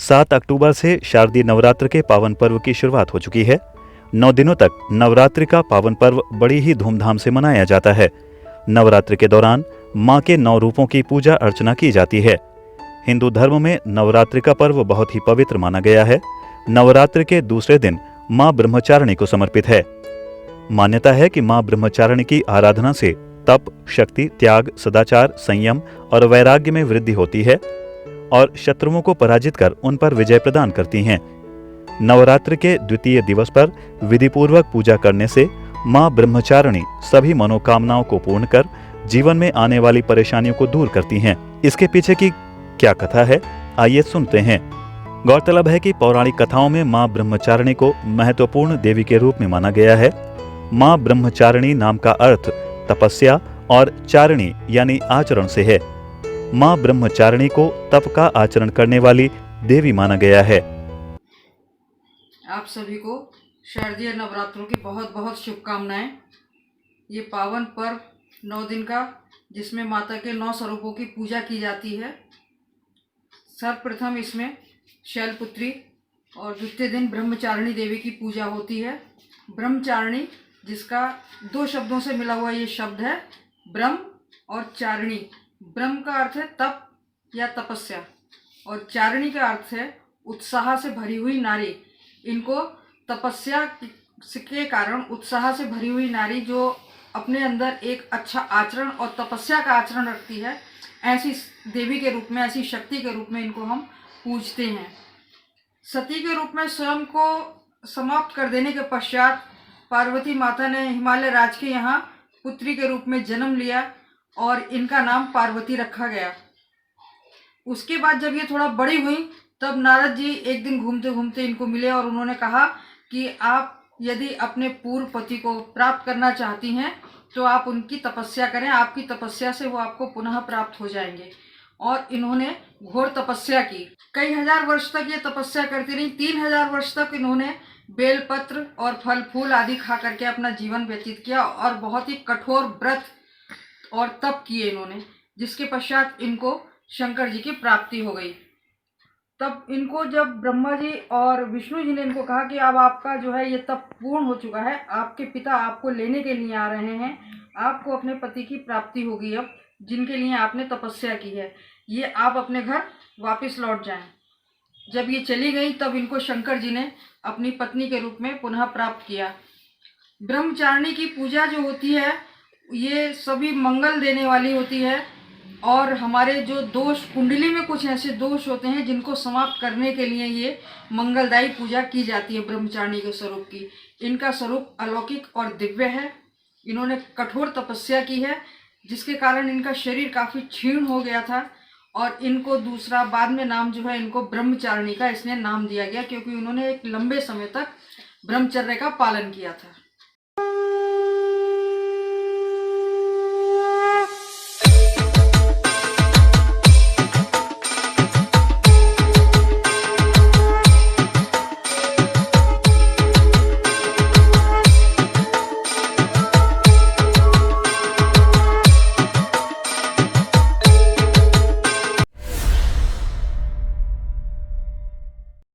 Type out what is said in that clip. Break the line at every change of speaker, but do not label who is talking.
7 अक्टूबर से शारदीय नवरात्र के पावन पर्व की शुरुआत हो चुकी है। 9 दिनों तक नवरात्रि का पावन पर्व बड़ी ही धूमधाम से मनाया जाता है। नवरात्रि के दौरान मां के 9 रूपों की पूजा अर्चना की जाती है। हिंदू धर्म में नवरात्रि का पर्व बहुत ही पवित्र माना गया है। नवरात्रि के दूसरे दिन मां ब्रह्मचारिणी को समर्पित है। मान्यता है कि मां ब्रह्मचारिणी की आराधना से तप, शक्ति, त्याग, सदाचार, संयम और वैराग्य में वृद्धि होती है और शत्रुओं को पराजित कर उन पर विजय प्रदान करती हैं। नवरात्र के द्वितीय दिवस पर विधिपूर्वक पूजा करने से मां ब्रह्मचारिणी सभी मनोकामनाओं को पूर्ण कर जीवन में आने वाली परेशानियों को दूर करती हैं। इसके पीछे की क्या कथा है, आइए सुनते हैं। गौरतलब है कि पौराणिक कथाओं में मां ब्रह्मचारिणी को महत्वपूर्ण देवी के रूप में माना गया है। मां ब्रह्मचारिणी नाम का अर्थ तपस्या और चारिणी यानी आचरण से है। मां ब्रह्मचारिणी को तप का आचरण करने वाली देवी माना गया है।
आप सभी को शारदीय नवरात्रों की बहुत बहुत शुभकामनाएं। ये पावन पर्व 9 दिन का, जिसमें माता के 9 स्वरूपों की पूजा की जाती है। सर्वप्रथम इसमें शैलपुत्री और द्वितीय दिन ब्रह्मचारिणी देवी की पूजा होती है। ब्रह्मचारिणी, जिसका 2 शब्दों से मिला हुआ ये शब्द है, ब्रह्म और चारिणी। ब्रह्म का अर्थ है तप या तपस्या और चारिणी का अर्थ है उत्साह से भरी हुई नारी। इनको तपस्या के कारण उत्साह से भरी हुई नारी जो अपने अंदर एक अच्छा आचरण और तपस्या का आचरण रखती है, ऐसी देवी के रूप में, ऐसी शक्ति के रूप में इनको हम पूजते हैं। सती के रूप में स्वयं को समाप्त कर देने के पश्चात पार्वती माता ने हिमालय राज के यहाँ पुत्री के रूप में जन्म लिया और इनका नाम पार्वती रखा गया। उसके बाद जब ये थोड़ा बड़ी हुई तब नारद जी एक दिन घूमते घूमते इनको मिले और उन्होंने कहा कि आप यदि अपने पूर्व पति को प्राप्त करना चाहती हैं तो आप उनकी तपस्या करें, आपकी तपस्या से वो आपको पुनः प्राप्त हो जाएंगे। और इन्होंने घोर तपस्या की। कई हजार वर्ष तक ये तपस्या करती रही। 3000 वर्ष तक इन्होंने बेलपत्र और फल फूल आदि खा करके अपना जीवन व्यतीत किया और बहुत ही कठोर व्रत और तप किए इन्होंने, जिसके पश्चात इनको शंकर जी की प्राप्ति हो गई। तब इनको जब ब्रह्मा जी और विष्णु जी ने इनको कहा कि अब आपका जो है ये तप पूर्ण हो चुका है, आपके पिता आपको लेने के लिए आ रहे हैं, आपको अपने पति की प्राप्ति होगी अब, जिनके लिए आपने तपस्या की है, ये आप अपने घर वापस लौट जाएं। जब ये चली गई तब इनको शंकर जी ने अपनी पत्नी के रूप में पुनः प्राप्त किया। ब्रह्मचारिणी की पूजा जो होती है ये सभी मंगल देने वाली होती है और हमारे जो दोष, कुंडली में कुछ ऐसे दोष होते हैं जिनको समाप्त करने के लिए ये मंगलदायी पूजा की जाती है ब्रह्मचारिणी के स्वरूप की। इनका स्वरूप अलौकिक और दिव्य है। इन्होंने कठोर तपस्या की है जिसके कारण इनका शरीर काफ़ी क्षीण हो गया था और इनको दूसरा बाद में नाम जो है इनको ब्रह्मचारिणी का इसने नाम दिया गया, क्योंकि उन्होंने एक लंबे समय तक ब्रह्मचर्य का पालन किया था।